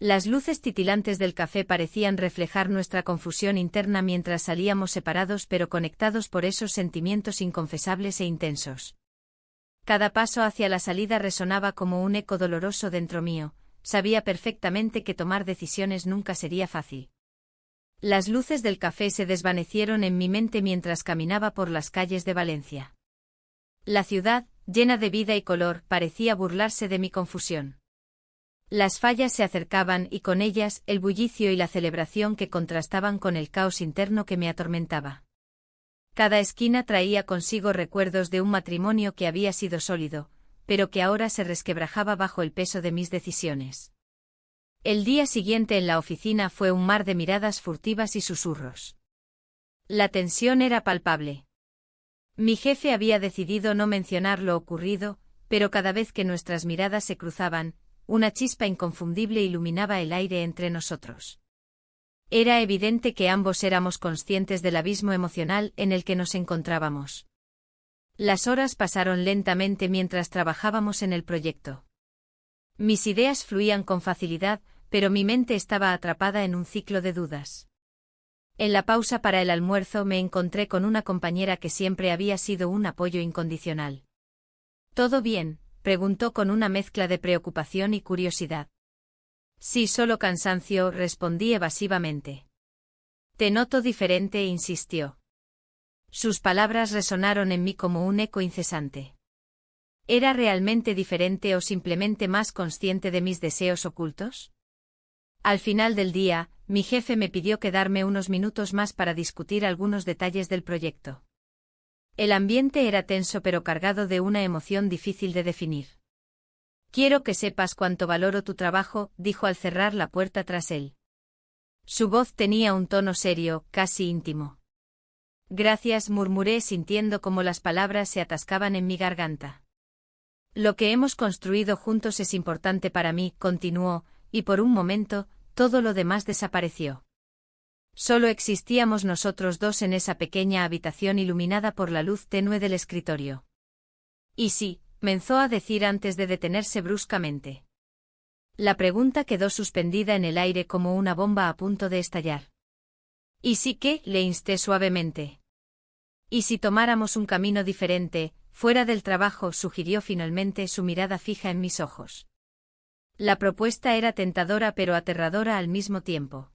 Speaker 1: Las luces titilantes del café parecían reflejar nuestra confusión interna mientras salíamos separados pero conectados por esos sentimientos inconfesables e intensos. Cada paso hacia la salida resonaba como un eco doloroso dentro mío, sabía perfectamente que tomar decisiones nunca sería fácil. Las luces del café se desvanecieron en mi mente mientras caminaba por las calles de Valencia. La ciudad, llena de vida y color, parecía burlarse de mi confusión. Las fallas se acercaban y con ellas el bullicio y la celebración que contrastaban con el caos interno que me atormentaba. Cada esquina traía consigo recuerdos de un matrimonio que había sido sólido, pero que ahora se resquebrajaba bajo el peso de mis decisiones. El día siguiente en la oficina fue un mar de miradas furtivas y susurros. La tensión era palpable. Mi jefe había decidido no mencionar lo ocurrido, pero cada vez que nuestras miradas se cruzaban, una chispa inconfundible iluminaba el aire entre nosotros. Era evidente que ambos éramos conscientes del abismo emocional en el que nos encontrábamos. Las horas pasaron lentamente mientras trabajábamos en el proyecto. Mis ideas fluían con facilidad, pero mi mente estaba atrapada en un ciclo de dudas. En la pausa para el almuerzo me encontré con una compañera que siempre había sido un apoyo incondicional. ¿Todo bien?, preguntó con una mezcla de preocupación y curiosidad. Sí, solo cansancio, respondí evasivamente. Te noto diferente, insistió. Sus palabras resonaron en mí como un eco incesante. ¿Era realmente diferente o simplemente más consciente de mis deseos ocultos? Al final del día, mi jefe me pidió quedarme unos minutos más para discutir algunos detalles del proyecto. El ambiente era tenso pero cargado de una emoción difícil de definir. Quiero que sepas cuánto valoro tu trabajo, dijo al cerrar la puerta tras él. Su voz tenía un tono serio, casi íntimo. Gracias, murmuré sintiendo cómo las palabras se atascaban en mi garganta. Lo que hemos construido juntos es importante para mí, continuó, y por un momento, todo lo demás desapareció. Solo existíamos nosotros dos en esa pequeña habitación iluminada por la luz tenue del escritorio. Y sí, comenzó a decir antes de detenerse bruscamente. La pregunta quedó suspendida en el aire como una bomba a punto de estallar. ¿Y sí qué? Le insté suavemente. ¿Y si tomáramos un camino diferente, fuera del trabajo? Sugirió finalmente, su mirada fija en mis ojos. La propuesta era tentadora pero aterradora al mismo tiempo.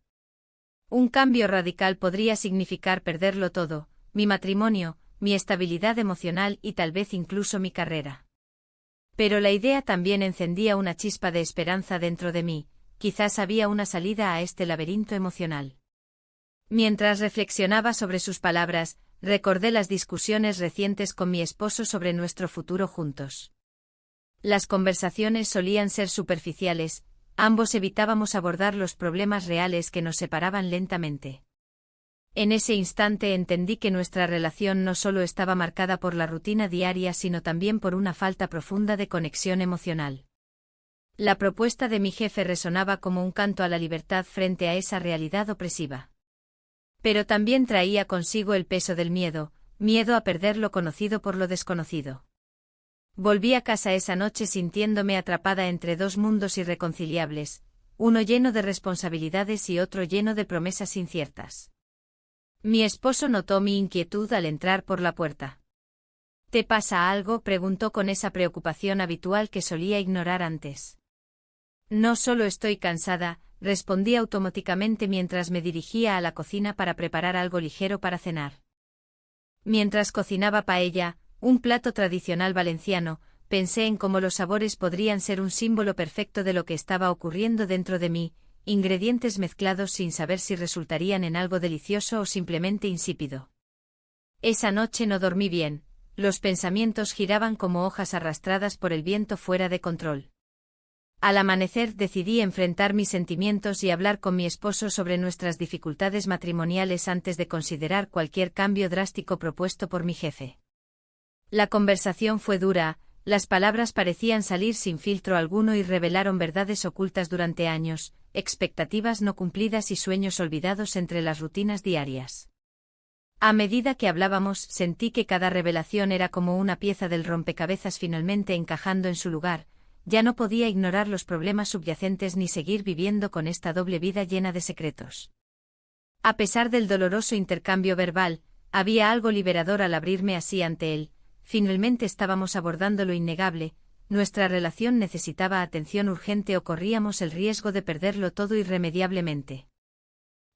Speaker 1: Un cambio radical podría significar perderlo todo, mi matrimonio, mi estabilidad emocional y tal vez incluso mi carrera. Pero la idea también encendía una chispa de esperanza dentro de mí, quizás había una salida a este laberinto emocional. Mientras reflexionaba sobre sus palabras, recordé las discusiones recientes con mi esposo sobre nuestro futuro juntos. Las conversaciones solían ser superficiales, ambos evitábamos abordar los problemas reales que nos separaban lentamente. En ese instante entendí que nuestra relación no solo estaba marcada por la rutina diaria sino también por una falta profunda de conexión emocional. La propuesta de mi jefe resonaba como un canto a la libertad frente a esa realidad opresiva. Pero también traía consigo el peso del miedo, miedo a perder lo conocido por lo desconocido. Volví a casa esa noche sintiéndome atrapada entre dos mundos irreconciliables, uno lleno de responsabilidades y otro lleno de promesas inciertas. Mi esposo notó mi inquietud al entrar por la puerta. ¿Te pasa algo?, preguntó con esa preocupación habitual que solía ignorar antes. No, solo estoy cansada, respondí automáticamente mientras me dirigía a la cocina para preparar algo ligero para cenar. Mientras cocinaba paella, un plato tradicional valenciano, pensé en cómo los sabores podrían ser un símbolo perfecto de lo que estaba ocurriendo dentro de mí, ingredientes mezclados sin saber si resultarían en algo delicioso o simplemente insípido. Esa noche no dormí bien, los pensamientos giraban como hojas arrastradas por el viento fuera de control. Al amanecer decidí enfrentar mis sentimientos y hablar con mi esposo sobre nuestras dificultades matrimoniales antes de considerar cualquier cambio drástico propuesto por mi jefe. La conversación fue dura, las palabras parecían salir sin filtro alguno y revelaron verdades ocultas durante años, expectativas no cumplidas y sueños olvidados entre las rutinas diarias. A medida que hablábamos, sentí que cada revelación era como una pieza del rompecabezas finalmente encajando en su lugar. Ya no podía ignorar los problemas subyacentes ni seguir viviendo con esta doble vida llena de secretos. A pesar del doloroso intercambio verbal, había algo liberador al abrirme así ante él. Finalmente estábamos abordando lo innegable, nuestra relación necesitaba atención urgente o corríamos el riesgo de perderlo todo irremediablemente.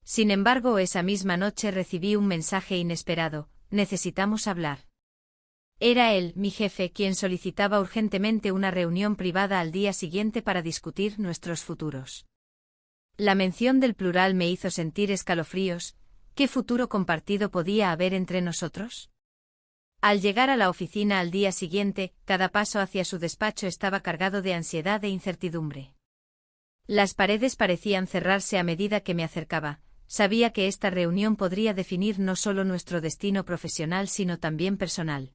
Speaker 1: Sin embargo, esa misma noche recibí un mensaje inesperado: necesitamos hablar. Era él, mi jefe, quien solicitaba urgentemente una reunión privada al día siguiente para discutir nuestros futuros. La mención del plural me hizo sentir escalofríos. ¿Qué futuro compartido podía haber entre nosotros? Al llegar a la oficina al día siguiente, cada paso hacia su despacho estaba cargado de ansiedad e incertidumbre. Las paredes parecían cerrarse a medida que me acercaba. Sabía que esta reunión podría definir no solo nuestro destino profesional sino también personal.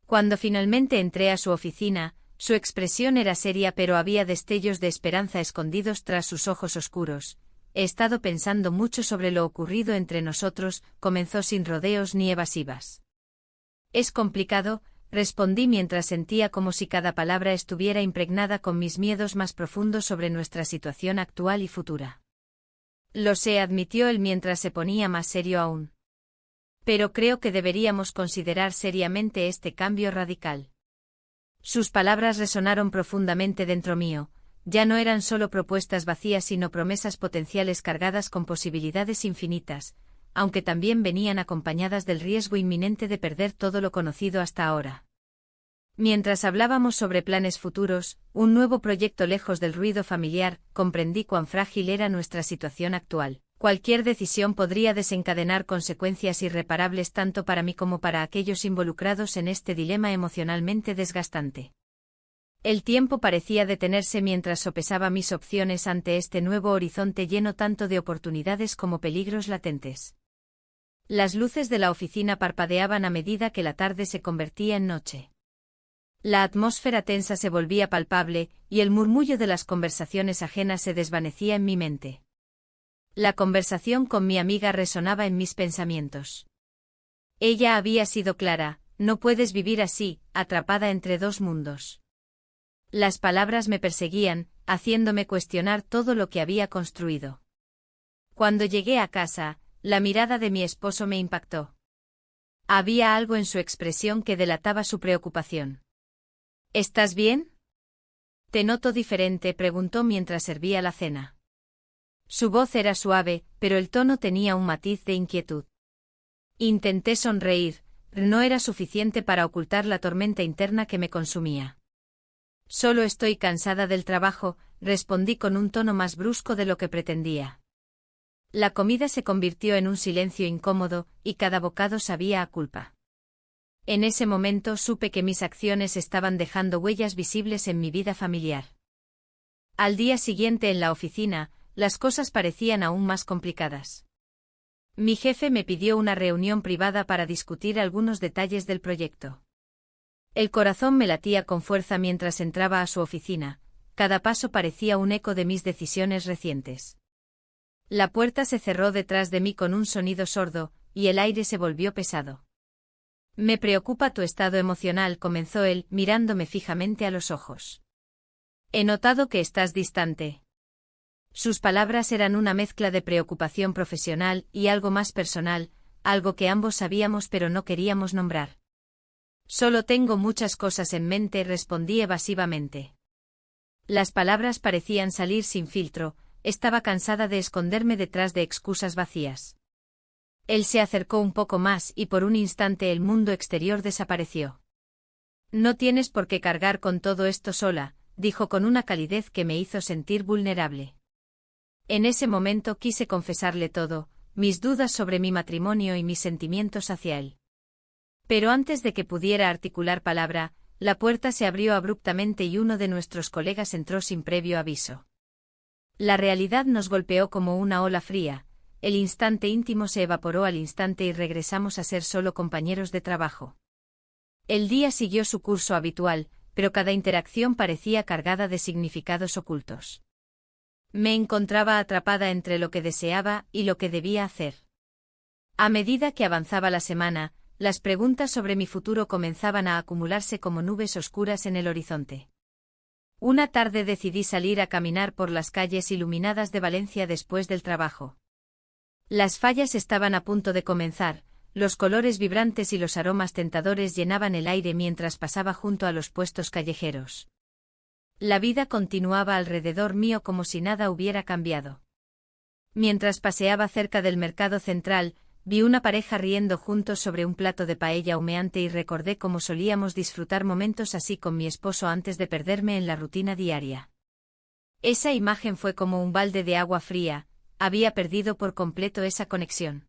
Speaker 1: Cuando finalmente entré a su oficina, su expresión era seria pero había destellos de esperanza escondidos tras sus ojos oscuros. He estado pensando mucho sobre lo ocurrido entre nosotros, comenzó sin rodeos ni evasivas. Es complicado, respondí mientras sentía como si cada palabra estuviera impregnada con mis miedos más profundos sobre nuestra situación actual y futura. Lo sé, admitió él mientras se ponía más serio aún. Pero creo que deberíamos considerar seriamente este cambio radical. Sus palabras resonaron profundamente dentro mío. ya no eran solo propuestas vacías sino promesas potenciales cargadas con posibilidades infinitas, aunque también venían acompañadas del riesgo inminente de perder todo lo conocido hasta ahora. Mientras hablábamos sobre planes futuros, un nuevo proyecto lejos del ruido familiar, comprendí cuán frágil era nuestra situación actual. Cualquier decisión podría desencadenar consecuencias irreparables tanto para mí como para aquellos involucrados en este dilema emocionalmente desgastante. El tiempo parecía detenerse mientras sopesaba mis opciones ante este nuevo horizonte lleno tanto de oportunidades como peligros latentes. Las luces de la oficina parpadeaban a medida que la tarde se convertía en noche. La atmósfera tensa se volvía palpable, y el murmullo de las conversaciones ajenas se desvanecía en mi mente. La conversación con mi amiga resonaba en mis pensamientos. Ella había sido clara: no puedes vivir así, atrapada entre dos mundos. Las palabras me perseguían, haciéndome cuestionar todo lo que había construido. Cuando llegué a casa, la mirada de mi esposo me impactó. Había algo en su expresión que delataba su preocupación. ¿Estás bien? Te noto diferente, preguntó mientras servía la cena. Su voz era suave, pero el tono tenía un matiz de inquietud. Intenté sonreír, no era suficiente para ocultar la tormenta interna que me consumía. Solo estoy cansada del trabajo, respondí con un tono más brusco de lo que pretendía. La comida se convirtió en un silencio incómodo, y cada bocado sabía a culpa. En ese momento supe que mis acciones estaban dejando huellas visibles en mi vida familiar. Al día siguiente en la oficina, las cosas parecían aún más complicadas. Mi jefe me pidió una reunión privada para discutir algunos detalles del proyecto. El corazón me latía con fuerza mientras entraba a su oficina, cada paso parecía un eco de mis decisiones recientes. La puerta se cerró detrás de mí con un sonido sordo, y el aire se volvió pesado. Me preocupa tu estado emocional, comenzó él, mirándome fijamente a los ojos. He notado que estás distante. Sus palabras eran una mezcla de preocupación profesional y algo más personal, algo que ambos sabíamos pero no queríamos nombrar. Solo tengo muchas cosas en mente, respondí evasivamente. Las palabras parecían salir sin filtro, estaba cansada de esconderme detrás de excusas vacías. Él se acercó un poco más y por un instante el mundo exterior desapareció. No tienes por qué cargar con todo esto sola, dijo con una calidez que me hizo sentir vulnerable. En ese momento quise confesarle todo, mis dudas sobre mi matrimonio y mis sentimientos hacia él. Pero antes de que pudiera articular palabra, la puerta se abrió abruptamente y uno de nuestros colegas entró sin previo aviso. La realidad nos golpeó como una ola fría, el instante íntimo se evaporó al instante y regresamos a ser solo compañeros de trabajo. El día siguió su curso habitual, pero cada interacción parecía cargada de significados ocultos. Me encontraba atrapada entre lo que deseaba y lo que debía hacer. A medida que avanzaba la semana, las preguntas sobre mi futuro comenzaban a acumularse como nubes oscuras en el horizonte. Una tarde decidí salir a caminar por las calles iluminadas de Valencia después del trabajo. Las fallas estaban a punto de comenzar, los colores vibrantes y los aromas tentadores llenaban el aire mientras pasaba junto a los puestos callejeros. La vida continuaba alrededor mío como si nada hubiera cambiado. Mientras paseaba cerca del mercado central, vi una pareja riendo juntos sobre un plato de paella humeante y recordé cómo solíamos disfrutar momentos así con mi esposo antes de perderme en la rutina diaria. Esa imagen fue como un balde de agua fría, había perdido por completo esa conexión.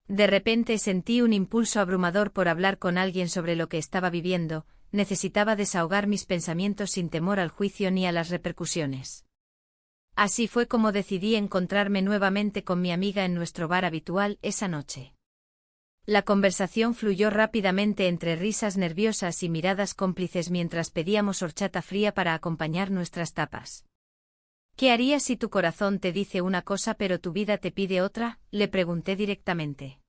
Speaker 1: De repente sentí un impulso abrumador por hablar con alguien sobre lo que estaba viviendo, necesitaba desahogar mis pensamientos sin temor al juicio ni a las repercusiones. Así fue como decidí encontrarme nuevamente con mi amiga en nuestro bar habitual esa noche. La conversación fluyó rápidamente entre risas nerviosas y miradas cómplices mientras pedíamos horchata fría para acompañar nuestras tapas. ¿Qué harías si tu corazón te dice una cosa pero tu vida te pide otra?, le pregunté directamente.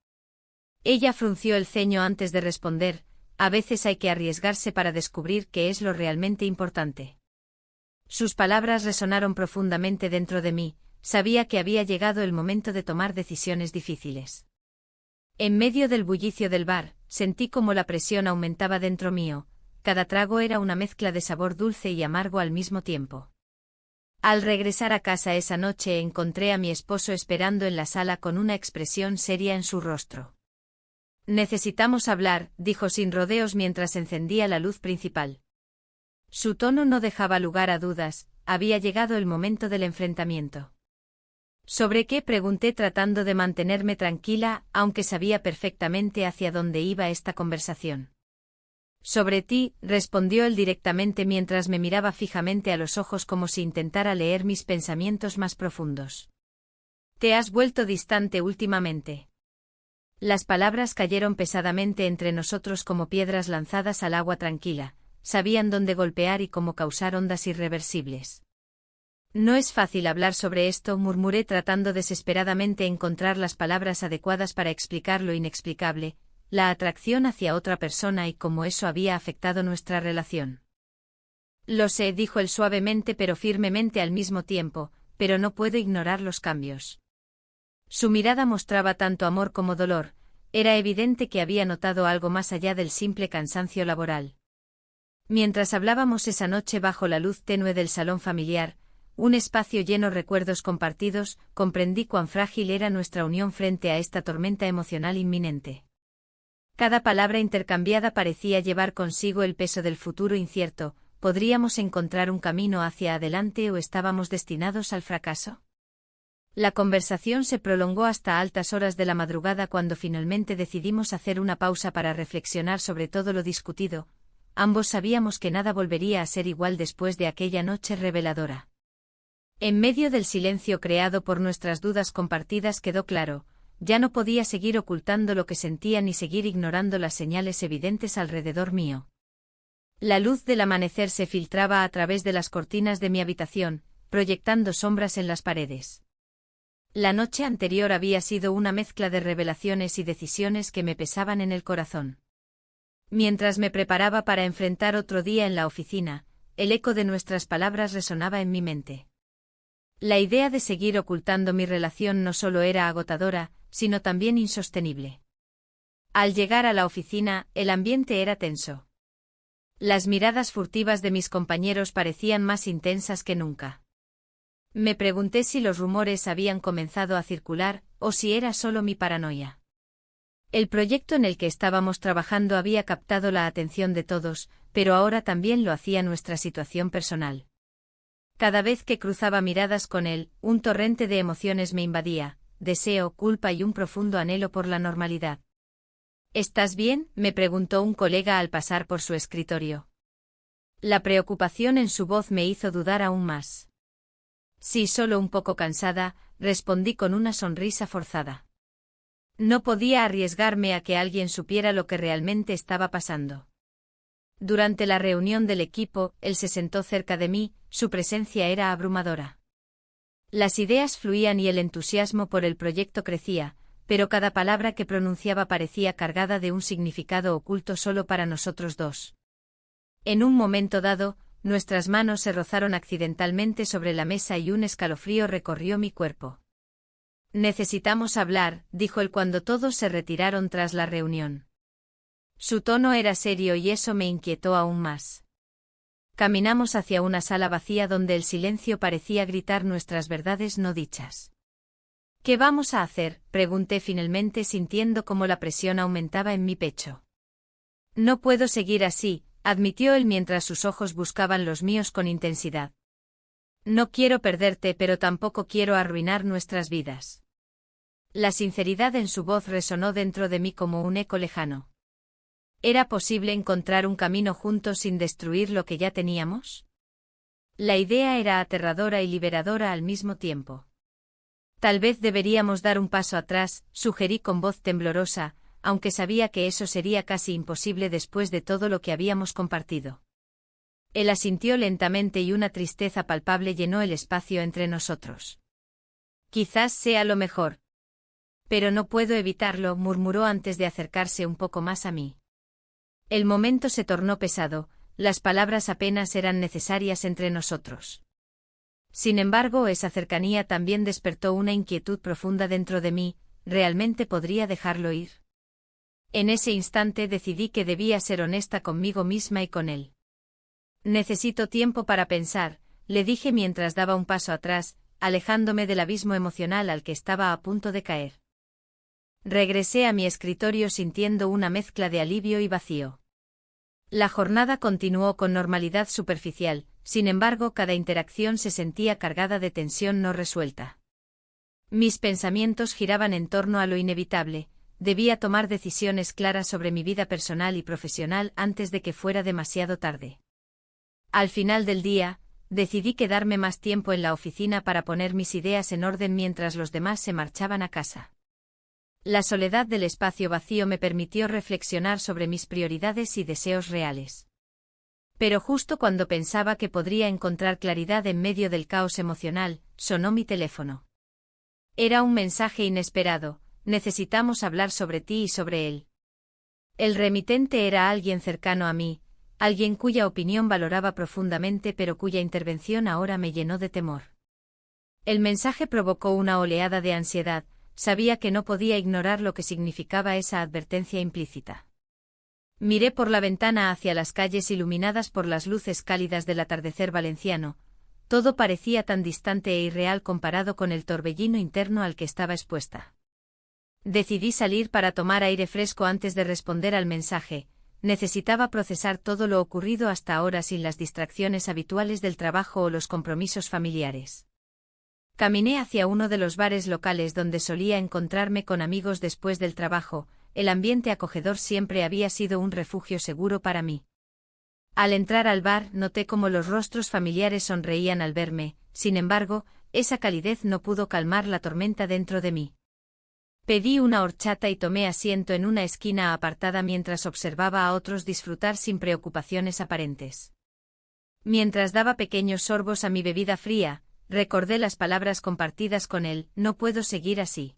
Speaker 1: Ella frunció el ceño antes de responder: a veces hay que arriesgarse para descubrir qué es lo realmente importante. Sus palabras resonaron profundamente dentro de mí, sabía que había llegado el momento de tomar decisiones difíciles. En medio del bullicio del bar, sentí como la presión aumentaba dentro mío, cada trago era una mezcla de sabor dulce y amargo al mismo tiempo. Al regresar a casa esa noche encontré a mi esposo esperando en la sala con una expresión seria en su rostro. Necesitamos hablar, dijo sin rodeos mientras encendía la luz principal. Su tono no dejaba lugar a dudas, había llegado el momento del enfrentamiento. ¿Sobre qué?, pregunté tratando de mantenerme tranquila, aunque sabía perfectamente hacia dónde iba esta conversación. Sobre ti, respondió él directamente mientras me miraba fijamente a los ojos como si intentara leer mis pensamientos más profundos. ¿Te has vuelto distante últimamente? Las palabras cayeron pesadamente entre nosotros como piedras lanzadas al agua tranquila, sabían dónde golpear y cómo causar ondas irreversibles. No es fácil hablar sobre esto, murmuré tratando desesperadamente encontrar las palabras adecuadas para explicar lo inexplicable, la atracción hacia otra persona y cómo eso había afectado nuestra relación. Lo sé, dijo él suavemente pero firmemente al mismo tiempo, pero no puedo ignorar los cambios. Su mirada mostraba tanto amor como dolor, era evidente que había notado algo más allá del simple cansancio laboral. Mientras hablábamos esa noche bajo la luz tenue del salón familiar, un espacio lleno de recuerdos compartidos, comprendí cuán frágil era nuestra unión frente a esta tormenta emocional inminente. Cada palabra intercambiada parecía llevar consigo el peso del futuro incierto, ¿podríamos encontrar un camino hacia adelante o estábamos destinados al fracaso? La conversación se prolongó hasta altas horas de la madrugada cuando finalmente decidimos hacer una pausa para reflexionar sobre todo lo discutido. Ambos sabíamos que nada volvería a ser igual después de aquella noche reveladora. En medio del silencio creado por nuestras dudas compartidas quedó claro, ya no podía seguir ocultando lo que sentía ni seguir ignorando las señales evidentes alrededor mío. La luz del amanecer se filtraba a través de las cortinas de mi habitación, proyectando sombras en las paredes. La noche anterior había sido una mezcla de revelaciones y decisiones que me pesaban en el corazón. Mientras me preparaba para enfrentar otro día en la oficina, el eco de nuestras palabras resonaba en mi mente. La idea de seguir ocultando mi relación no solo era agotadora, sino también insostenible. Al llegar a la oficina, el ambiente era tenso. Las miradas furtivas de mis compañeros parecían más intensas que nunca. Me pregunté si los rumores habían comenzado a circular, o si era solo mi paranoia. El proyecto en el que estábamos trabajando había captado la atención de todos, pero ahora también lo hacía nuestra situación personal. Cada vez que cruzaba miradas con él, un torrente de emociones me invadía, deseo, culpa y un profundo anhelo por la normalidad. ¿Estás bien?, me preguntó un colega al pasar por su escritorio. La preocupación en su voz me hizo dudar aún más. Sí, solo un poco cansada, respondí con una sonrisa forzada. No podía arriesgarme a que alguien supiera lo que realmente estaba pasando. Durante la reunión del equipo, él se sentó cerca de mí, su presencia era abrumadora. Las ideas fluían y el entusiasmo por el proyecto crecía, pero cada palabra que pronunciaba parecía cargada de un significado oculto solo para nosotros dos. En un momento dado, nuestras manos se rozaron accidentalmente sobre la mesa y un escalofrío recorrió mi cuerpo. Necesitamos hablar, dijo él cuando todos se retiraron tras la reunión. Su tono era serio y eso me inquietó aún más. Caminamos hacia una sala vacía donde el silencio parecía gritar nuestras verdades no dichas. ¿Qué vamos a hacer?, pregunté finalmente sintiendo cómo la presión aumentaba en mi pecho. No puedo seguir así, admitió él mientras sus ojos buscaban los míos con intensidad. No quiero perderte pero tampoco quiero arruinar nuestras vidas. La sinceridad en su voz resonó dentro de mí como un eco lejano. ¿Era posible encontrar un camino juntos sin destruir lo que ya teníamos? La idea era aterradora y liberadora al mismo tiempo. Tal vez deberíamos dar un paso atrás, sugerí con voz temblorosa, aunque sabía que eso sería casi imposible después de todo lo que habíamos compartido. Él asintió lentamente y una tristeza palpable llenó el espacio entre nosotros. Quizás sea lo mejor. Pero no puedo evitarlo, murmuró antes de acercarse un poco más a mí. El momento se tornó pesado, las palabras apenas eran necesarias entre nosotros. Sin embargo, esa cercanía también despertó una inquietud profunda dentro de mí, ¿realmente podría dejarlo ir? En ese instante decidí que debía ser honesta conmigo misma y con él. Necesito tiempo para pensar, le dije mientras daba un paso atrás, alejándome del abismo emocional al que estaba a punto de caer. Regresé a mi escritorio sintiendo una mezcla de alivio y vacío. La jornada continuó con normalidad superficial, sin embargo cada interacción se sentía cargada de tensión no resuelta. Mis pensamientos giraban en torno a lo inevitable, debía tomar decisiones claras sobre mi vida personal y profesional antes de que fuera demasiado tarde. Al final del día, decidí quedarme más tiempo en la oficina para poner mis ideas en orden mientras los demás se marchaban a casa. La soledad del espacio vacío me permitió reflexionar sobre mis prioridades y deseos reales. Pero justo cuando pensaba que podría encontrar claridad en medio del caos emocional, sonó mi teléfono. Era un mensaje inesperado: necesitamos hablar sobre ti y sobre él. El remitente era alguien cercano a mí, alguien cuya opinión valoraba profundamente pero cuya intervención ahora me llenó de temor. El mensaje provocó una oleada de ansiedad. Sabía que no podía ignorar lo que significaba esa advertencia implícita. Miré por la ventana hacia las calles iluminadas por las luces cálidas del atardecer valenciano. Todo parecía tan distante e irreal comparado con el torbellino interno al que estaba expuesta. Decidí salir para tomar aire fresco antes de responder al mensaje. Necesitaba procesar todo lo ocurrido hasta ahora sin las distracciones habituales del trabajo o los compromisos familiares. Caminé hacia uno de los bares locales donde solía encontrarme con amigos después del trabajo. El ambiente acogedor siempre había sido un refugio seguro para mí. Al entrar al bar noté cómo los rostros familiares sonreían al verme, sin embargo, esa calidez no pudo calmar la tormenta dentro de mí. Pedí una horchata y tomé asiento en una esquina apartada mientras observaba a otros disfrutar sin preocupaciones aparentes. Mientras daba pequeños sorbos a mi bebida fría, recordé las palabras compartidas con él: no puedo seguir así.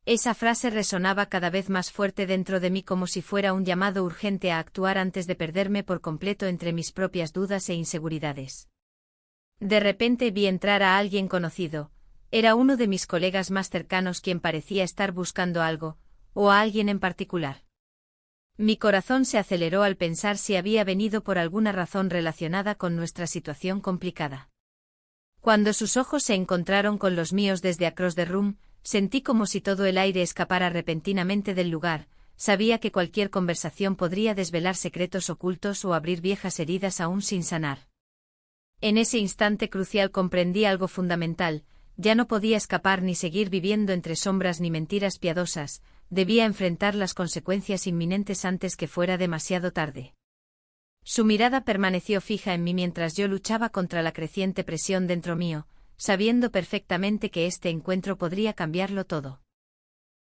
Speaker 1: Esa frase resonaba cada vez más fuerte dentro de mí como si fuera un llamado urgente a actuar antes de perderme por completo entre mis propias dudas e inseguridades. De repente vi entrar a alguien conocido. Era uno de mis colegas más cercanos quien parecía estar buscando algo, o a alguien en particular. Mi corazón se aceleró al pensar si había venido por alguna razón relacionada con nuestra situación complicada. Cuando sus ojos se encontraron con los míos desde across the room, sentí como si todo el aire escapara repentinamente del lugar. Sabía que cualquier conversación podría desvelar secretos ocultos o abrir viejas heridas aún sin sanar. En ese instante crucial comprendí algo fundamental: ya no podía escapar ni seguir viviendo entre sombras ni mentiras piadosas, debía enfrentar las consecuencias inminentes antes que fuera demasiado tarde. Su mirada permaneció fija en mí mientras yo luchaba contra la creciente presión dentro mío, sabiendo perfectamente que este encuentro podría cambiarlo todo.